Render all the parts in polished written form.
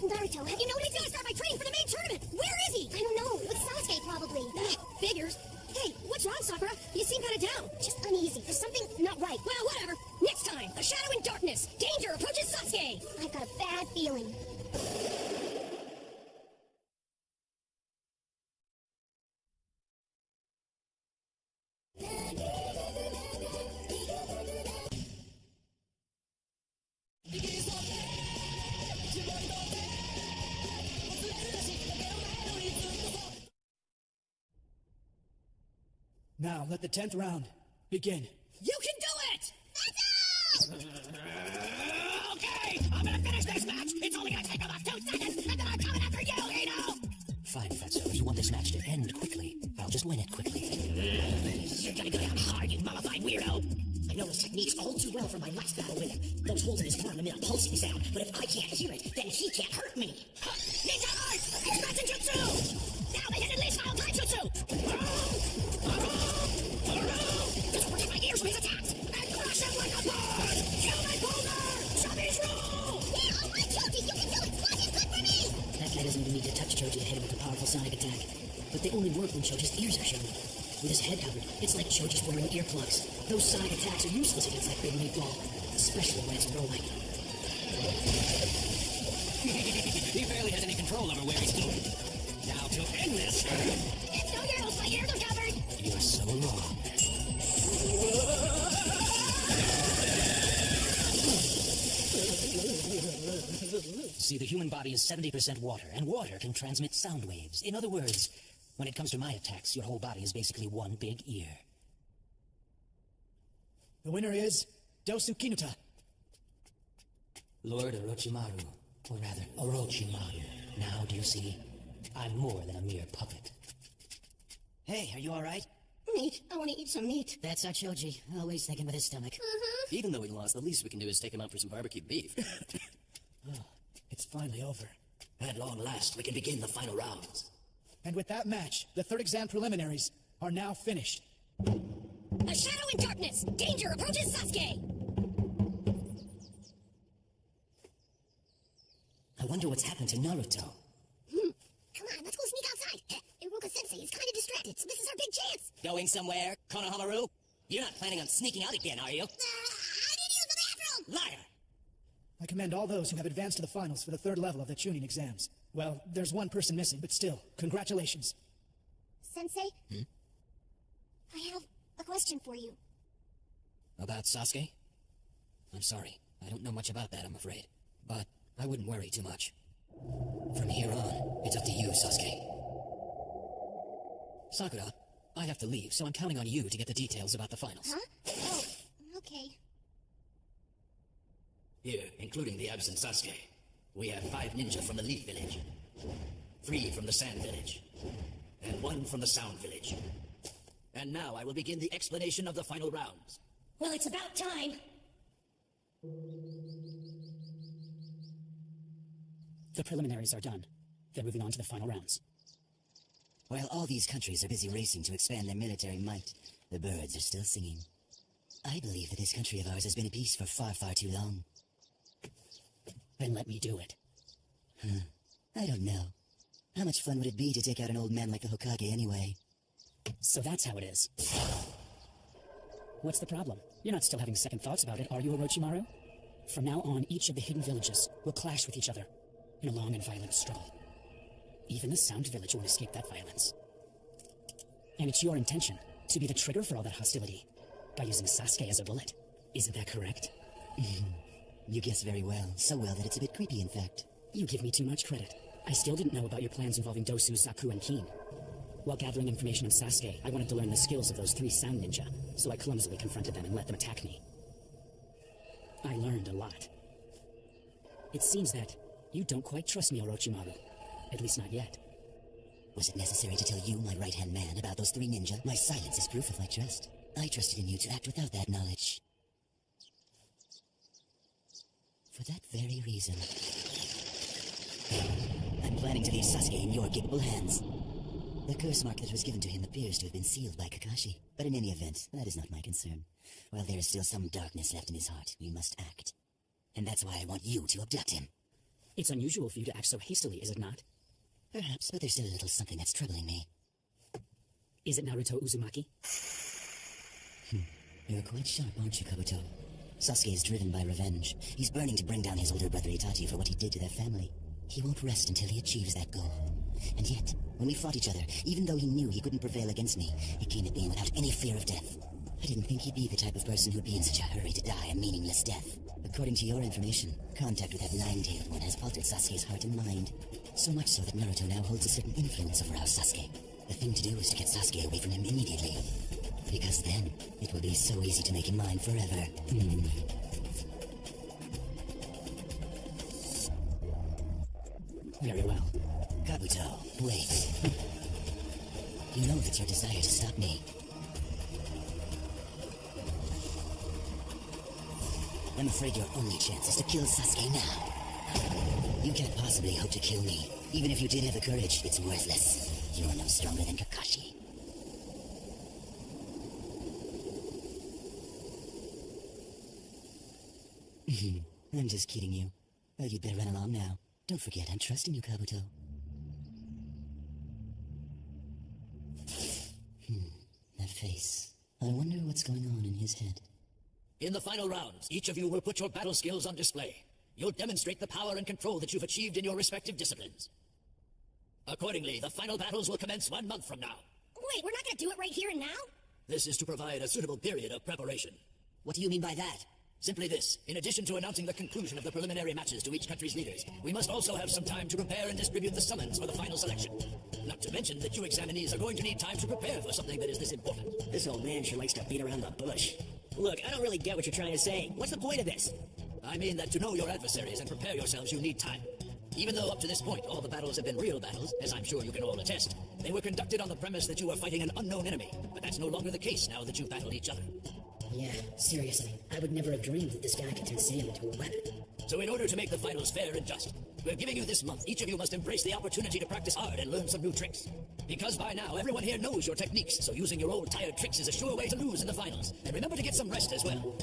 Naruto, have you noticed? He's gonna start my training for the main tournament! Where is he? I don't know. With Sasuke, probably. Figures. Hey, what's wrong, Sakura? You seem kind of down. Just uneasy. There's something not right. Well, whatever. Next time, a shadow in darkness. Danger approaches Sasuke. I've got a bad feeling. Now, let the 10th round begin. You can do it! Okay, I'm gonna finish this match. It's only gonna take about 2 seconds, and then I'm coming after you, Hino! Fine, Fatso. If you want this match to end quickly, I'll just win it quickly. You're gonna go down hard, you mummified weirdo. I know his techniques all too well from my last battle with him. Those holes in his palm emit a pulsing sound, but if I can't hear it, then he can't hurt me. Ninja Art! Expansion Jutsu! Now they hit at least Final Taijutsu! Just protect my ears from his attacks! And crush him like a bird! Kill my boulder! Chubby's rule! Yeah, all right, Choji, you can do it! Squash is good for me! That guy doesn't even need to touch Choji to hit him with a powerful sonic attack. But they only work when Choji's ears are shown. With his head covered, it's like Choji's wearing earplugs. Those sonic attacks are useless against that big meatball, especially when it's rolling. He barely has any control over where he's going. Now to end this... It's no use, my ears are covered! You're so wrong. See, the human body is 70% water, and water can transmit sound waves. In other words, when it comes to my attacks, your whole body is basically one big ear. The winner is Dosu Kinuta. Lord Orochimaru, or rather, Orochimaru. Now, do you see? I'm more than a mere puppet. Hey, are you alright? Meat. I want to eat some meat. That's our Choji, always thinking with his stomach. Even though we lost, the least we can do is take him out for some barbecued beef. It's finally over. At long last, we can begin the final rounds. And with that match, the third exam preliminaries are now finished. A shadow in darkness! Danger approaches Sasuke! I wonder what's happened to Naruto. Come on, let's go sneak outside. Iruka-sensei is kind of distracted, so this is our big chance. Going somewhere, Konohamaru? You're not planning on sneaking out again, are you? I need to use the bathroom! Liar! I commend all those who have advanced to the finals for the third level of the Chunin exams. Well, there's one person missing, but still, congratulations. Sensei? I have a question for you. About Sasuke? I'm sorry. I don't know much about that, I'm afraid. But I wouldn't worry too much. From here on, it's up to you, Sasuke. Sakura, I have to leave, so I'm counting on you to get the details about the finals. Huh? Oh, okay. Here, including the absent Sasuke, we have 5 ninja from the Leaf Village, 3 from the Sand Village, and 1 from the Sound Village. And now I will begin the explanation of the final rounds. Well, it's about time. The preliminaries are done. They're moving on to the final rounds. While all these countries are busy racing to expand their military might, the birds are still singing. I believe that this country of ours has been at peace for far, far too long. Then let me do it. I don't know. How much fun would it be to take out an old man like the Hokage anyway? So that's how it is. What's the problem? You're not still having second thoughts about it, are you, Orochimaru? From now on, each of the hidden villages will clash with each other in a long and violent struggle. Even the Sound Village won't escape that violence. And it's your intention to be the trigger for all that hostility by using Sasuke as a bullet. Isn't that correct? You guess very well. So well that it's a bit creepy, in fact. You give me too much credit. I still didn't know about your plans involving Dosu, Zaku, and Kin. While gathering information on Sasuke, I wanted to learn the skills of those 3 sound ninja, so I clumsily confronted them and let them attack me. I learned a lot. It seems that you don't quite trust me, Orochimaru. At least not yet. Was it necessary to tell you, my right-hand man, about those 3 ninja? My silence is proof of my trust. I trusted in you to act without that knowledge. For that very reason, I'm planning to leave Sasuke in your capable hands. The curse mark that was given to him appears to have been sealed by Kakashi. But in any event, that is not my concern. While there is still some darkness left in his heart, we must act. And that's why I want you to abduct him. It's unusual for you to act so hastily, is it not? Perhaps, but there's still a little something that's troubling me. Is it Naruto Uzumaki? You're quite sharp, aren't you, Kabuto? Sasuke is driven by revenge. He's burning to bring down his older brother Itachi for what he did to their family. He won't rest until he achieves that goal. And yet, when we fought each other, even though he knew he couldn't prevail against me, he came at me without any fear of death. I didn't think he'd be the type of person who'd be in such a hurry to die a meaningless death. According to your information, contact with that nine-tailed one has altered Sasuke's heart and mind. So much so that Naruto now holds a certain influence over our Sasuke. The thing to do is to get Sasuke away from him immediately. Because then, it will be so easy to make him mine forever. Very well. Kabuto, wait. You know that's your desire to stop me. I'm afraid your only chance is to kill Sasuke now. You can't possibly hope to kill me. Even if you did have the courage, it's worthless. You're no stronger than Kakashi. I'm just kidding you. Well, you'd better run along now. Don't forget, I'm trusting you, Kabuto. That face. I wonder what's going on in his head. In the final rounds, each of you will put your battle skills on display. You'll demonstrate the power and control that you've achieved in your respective disciplines. Accordingly, the final battles will commence 1 month from now. Wait, we're not gonna do it right here and now? This is to provide a suitable period of preparation. What do you mean by that? Simply this, in addition to announcing the conclusion of the preliminary matches to each country's leaders, we must also have some time to prepare and distribute the summons for the final selection. Not to mention that you examinees are going to need time to prepare for something that is this important. This old man sure likes to beat around the bush. Look, I don't really get what you're trying to say. What's the point of this? I mean that to know your adversaries and prepare yourselves, you need time. Even though up to this point all the battles have been real battles, as I'm sure you can all attest, they were conducted on the premise that you were fighting an unknown enemy. But that's no longer the case now that you've battled each other. Yeah, seriously. I would never have dreamed that this guy could turn sand into a weapon. So in order to make the finals fair and just, we're giving you this month. Each of you must embrace the opportunity to practice hard and learn some new tricks. Because by now, everyone here knows your techniques, so using your old tired tricks is a sure way to lose in the finals. And remember to get some rest as well.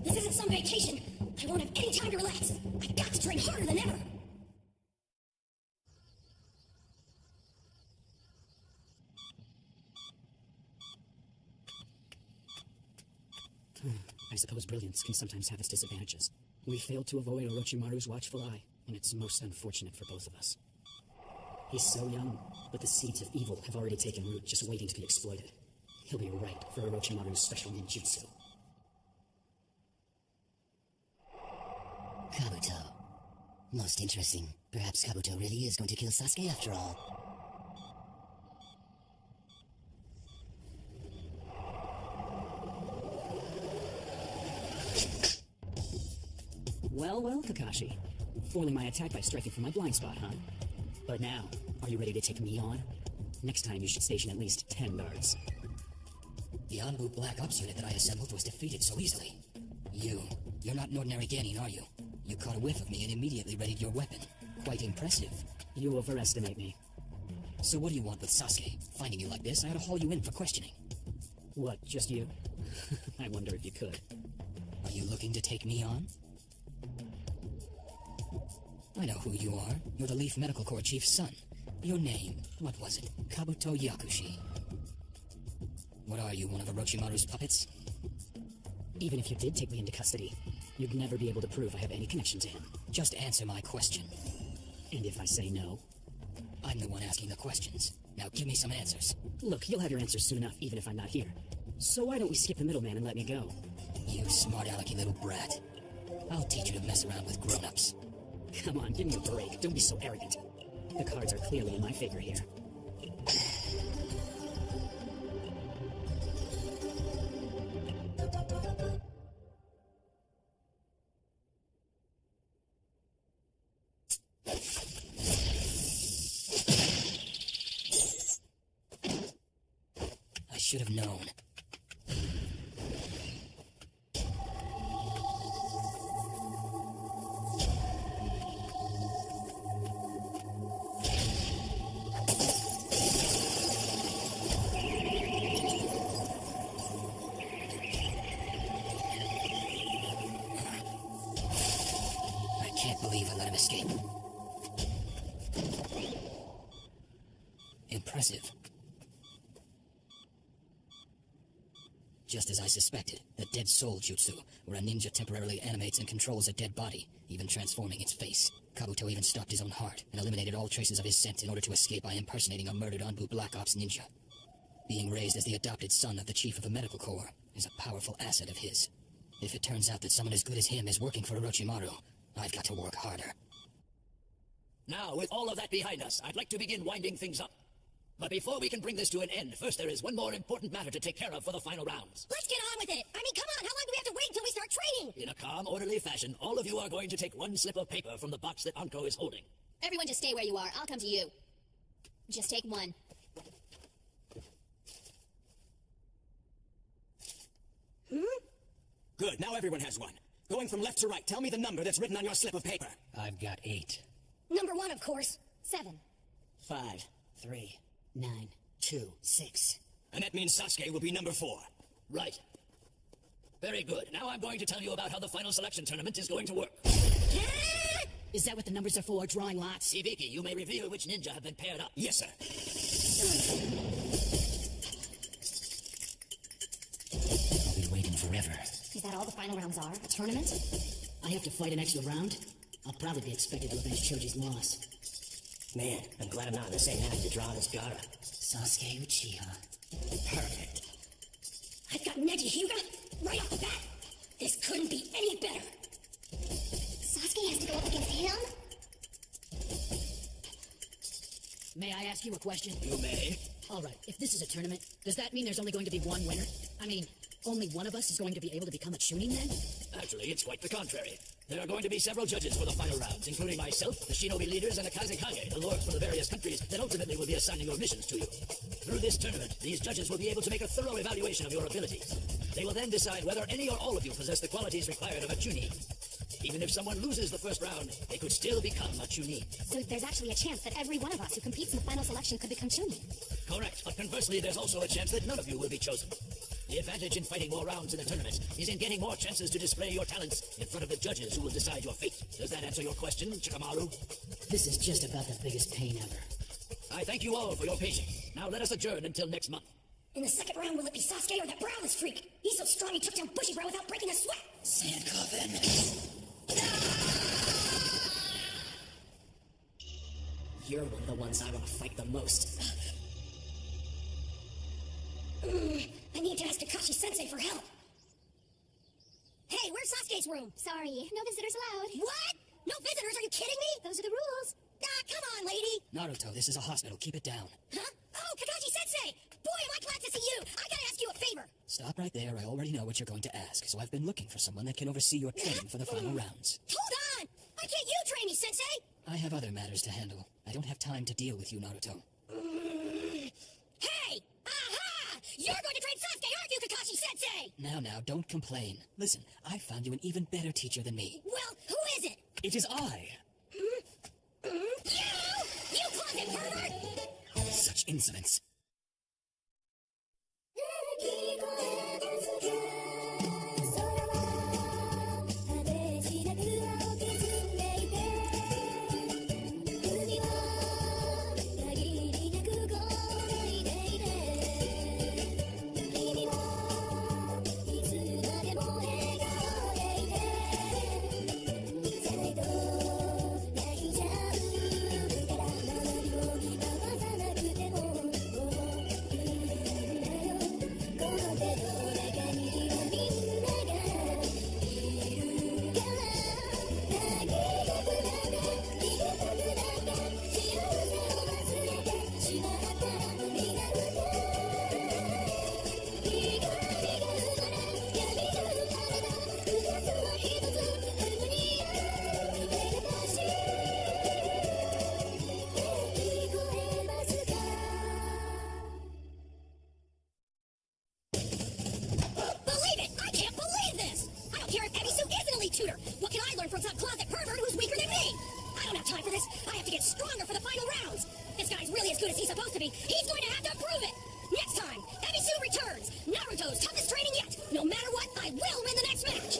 This isn't some vacation. I won't have any time to relax. I've got to train harder than ever. I suppose brilliance can sometimes have its disadvantages. We failed to avoid Orochimaru's watchful eye, and it's most unfortunate for both of us. He's so young, but the seeds of evil have already taken root, just waiting to be exploited. He'll be ripe for Orochimaru's special ninjutsu. Kabuto. Most interesting. Perhaps Kabuto really is going to kill Sasuke after all. Well, Kakashi. Foiling my attack by striking from my blind spot, huh? But now, are you ready to take me on? Next time you should station at least 10 guards. The Anbu Black Ops unit that I assembled was defeated so easily. You're not an ordinary Genin, are you? You caught a whiff of me and immediately readied your weapon. Quite impressive. You overestimate me. So what do you want with Sasuke? Finding you like this, I ought to haul you in for questioning. What, just you? I wonder if you could. Are you looking to take me on? I know who you are. You're the Leaf Medical Corps Chief's son. Your name, what was it? Kabuto Yakushi. What are you, one of Orochimaru's puppets? Even if you did take me into custody, you'd never be able to prove I have any connection to him. Just answer my question. And if I say no? I'm the one asking the questions. Now give me some answers. Look, you'll have your answers soon enough, even if I'm not here. So why don't we skip the middleman and let me go? You smart-alecky little brat. I'll teach you to mess around with grown-ups. Come on, give me a break. Don't be so arrogant. The cards are clearly in my favor here. I should have known. escape. Impressive. Just as I suspected, the dead soul jutsu, where a ninja temporarily animates and controls a dead body, even transforming its face. Kabuto even stopped his own heart and eliminated all traces of his scent in order to escape by impersonating a murdered Anbu Black Ops ninja. Being raised as the adopted son of the chief of the medical corps is a powerful asset of his. If it turns out that someone as good as him is working for Orochimaru, I've got to work harder. Now, with all of that behind us, I'd like to begin winding things up. But before we can bring this to an end, first there is one more important matter to take care of for the final rounds. Let's get on with it. I mean, come on, how long do we have to wait until we start training? In a calm, orderly fashion, all of you are going to take one slip of paper from the box that Anko is holding. Everyone just stay where you are. I'll come to you. Just take one. Good, now everyone has one. Going from left to right, tell me the number that's written on your slip of paper. I've got 8. Number 1, of course. 7. 5. 3, 9, 2, 6. And that means Sasuke will be number 4. Right. Very good. Now I'm going to tell you about how the final selection tournament is going to work. Is that what the numbers are for, drawing lots? Ibiki, you may reveal which ninja have been paired up. Yes, sir. I'll be waiting forever. Is that all the final rounds are? A tournament? I have to fight an extra round? I'll probably be expected to avenge Choji's loss. Man, I'm glad I'm not in the same half to draw as Gaara. Sasuke Uchiha. Perfect. I've got Neji Hyuga right off the bat. This couldn't be any better. Sasuke has to go up against him? May I ask you a question? You may. Alright, if this is a tournament, does that mean there's only going to be one winner? I mean, only one of us is going to be able to become a Chunin then? Actually, it's quite the contrary. There are going to be several judges for the final rounds, including myself, the shinobi leaders, and the Kazekage, the lords from the various countries that ultimately will be assigning your missions to you. Through this tournament, these judges will be able to make a thorough evaluation of your abilities. They will then decide whether any or all of you possess the qualities required of a Chunin. Even if someone loses the first round, they could still become a Chunin. So there's actually a chance that every one of us who competes in the final selection could become Chunin. Correct, but conversely, there's also a chance that none of you will be chosen. The advantage in fighting more rounds in the tournament is in getting more chances to display your talents in front of the judges who will decide your fate. Does that answer your question, Chikamaru? This is just about the biggest pain ever. I thank you all for your patience. Now let us adjourn until next month. In the second round, will it be Sasuke or that browless freak? He's so strong he took down Bushiroad without breaking a sweat. Sand coffin. You're one of the ones I want to fight the most. I need to ask Kakashi-sensei for help. Hey, where's Sasuke's room? Sorry, no visitors allowed. What? No visitors? Are you kidding me? Those are the rules. Ah, come on, lady. Naruto, this is a hospital. Keep it down. Huh? Oh, Kakashi-sensei! Boy, am I glad to see you! I gotta ask you a favor! Stop right there. I already know what you're going to ask, so I've been looking for someone that can oversee your training for the final rounds. Hold on! Why can't you train me, Sensei? I have other matters to handle. I don't have time to deal with you, Naruto. Hey! Aha! You're going to train Sasuke, aren't you, Kakashi-sensei? Now, don't complain. Listen, I found you an even better teacher than me. Well, who is it? It is I! You closet pervert! Such insolence. He's going to have to prove it! Next time, Ebisu returns! Naruto's toughest training yet! No matter what, I will win the next match!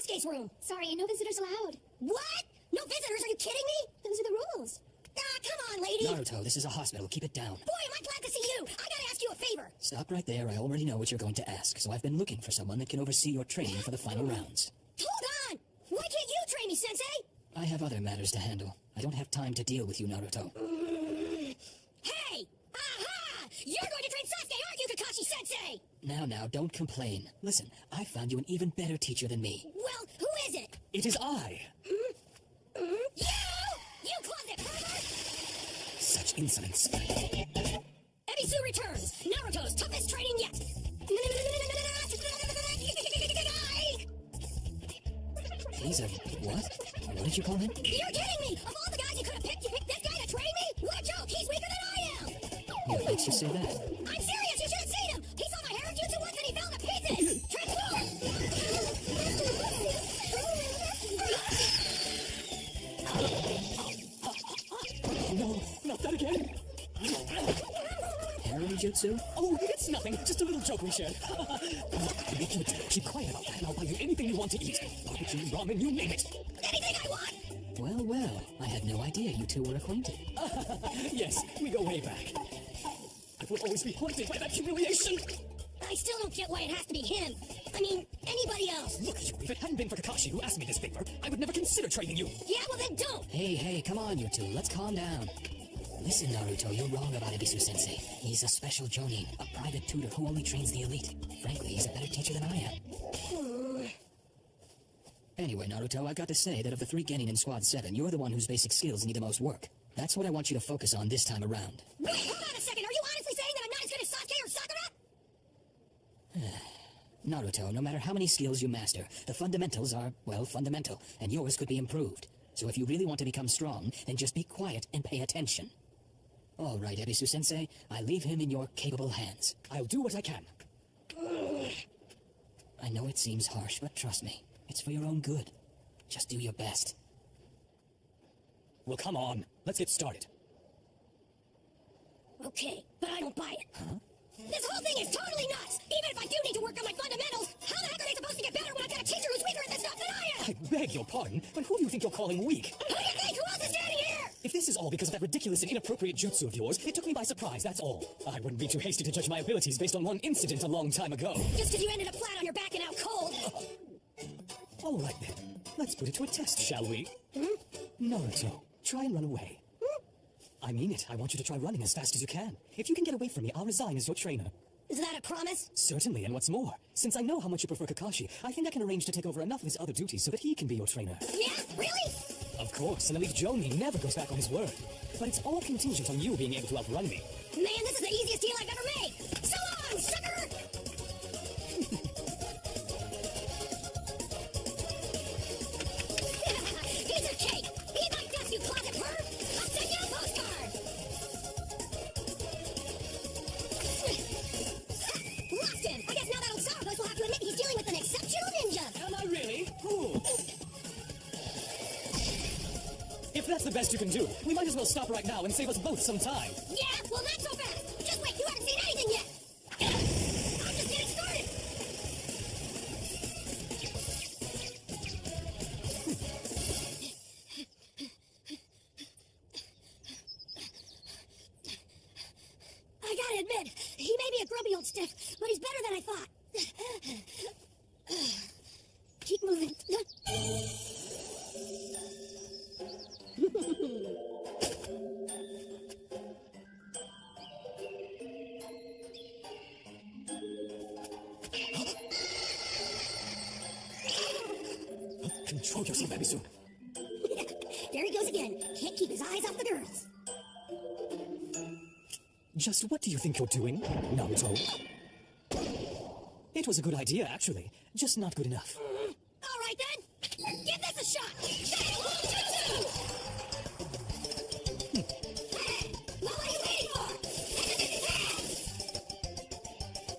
Sasuke's room. Sorry, no visitors allowed. What? No visitors? Are you kidding me? Those are the rules. Ah, come on, lady. Naruto, this is a hospital. Keep it down. Boy, am I glad to see you. I gotta ask you a favor. Stop right there. I already know what you're going to ask, so I've been looking for someone that can oversee your training for the final rounds. Hold on. Why can't you train me, Sensei? I have other matters to handle. I don't have time to deal with you, Naruto. Hey! Aha! You're going to train Sasuke, aren't you, Kakashi-sensei? Now, don't complain. Listen, I found you an even better teacher than me. Well, who is it? It is I. You! You closet pervert! Such insolence. Ebisu returns. Naruto's toughest training yet. He's a what? What did you call him? You're kidding me! Of all the guys you could have picked, you picked this guy to train me? What a joke! He's weaker than I am! What makes you say that? I'm serious! You should have seen him! He saw my hair jutsu once and he fell to pieces! No, not that again. Harem jutsu? Oh, it's nothing. Just a little joke we shared. Make you a deal. Keep quiet about that, and I'll buy you anything you want to eat. Barbecue, ramen, you name it. Anything I want! Well, I had no idea you two were acquainted. Yes, we go way back. I will always be haunted by that humiliation. I still don't get why it has to be him. I mean, anybody else. Look, you, if it hadn't been for Kakashi who asked me this favor, I would never consider training you. Yeah, well then don't! Hey, come on, you two. Let's calm down. Listen, Naruto, you're wrong about Ebisu-sensei. He's a special jonin, a private tutor who only trains the elite. Frankly, he's a better teacher than I am. Anyway, Naruto, I've got to say that of the 3 genin in Squad 7, you're the one whose basic skills need the most work. That's what I want you to focus on this time around. Wait, hold on a second. Are you honestly saying that I'm not as good as Sasuke or Sakura? Naruto, no matter how many skills you master, the fundamentals are, well, fundamental, and yours could be improved. So if you really want to become strong, then just be quiet and pay attention. All right, Ebisu-sensei, I leave him in your capable hands. I'll do what I can. I know it seems harsh, but trust me, it's for your own good. Just do your best. Well, come on. Let's get started. Okay, but I don't buy it. Huh? This whole thing is totally nuts! Even if I do need to work on my fundamentals, how the heck are they supposed to get better when I've got a teacher who's weaker at this stuff than I am? I beg your pardon, but who do you think you're calling weak? Who do you think? Who else is standing here? If this is all because of that ridiculous and inappropriate jutsu of yours, it took me by surprise, that's all. I wouldn't be too hasty to judge my abilities based on one incident a long time ago. Just because you ended up flat on your back and out cold. All right then. Let's put it to a test, shall we? Naruto, try and run away. I mean it. I want you to try running as fast as you can. If you can get away from me, I'll resign as your trainer. Is that a promise? Certainly, and what's more, since I know how much you prefer Kakashi, I think I can arrange to take over enough of his other duties so that he can be your trainer. Yeah? Really? Of course, an elite jonin never goes back on his word. But it's all contingent on you being able to outrun me. Man, this is the easiest deal I've ever made! So long, sucker! Piece of cake! Eat my death, you closet perv! I'll send you a postcard! Locked him! I guess now that old sourpuss will have to admit he's dealing with an exceptional ninja! Am I really? Cool. If that's the best you can do, we might as well stop right now and save us both some time. Yeah? Well, not so fast! Just wait, you haven't seen anything yet! I'm just getting started! I gotta admit, he may be a grumpy old stiff, but he's better than I thought. Keep moving. Control yourself, Ebisu. There he goes again. Can't keep his eyes off the girls. Just what do you think you're doing, Naruto? It was a good idea, actually. Just not good enough. All right, then. Give this a shot. Jutsu! Well, what are you waiting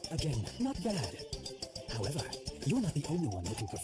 for? Again, not bad. However, you're not the only one looking for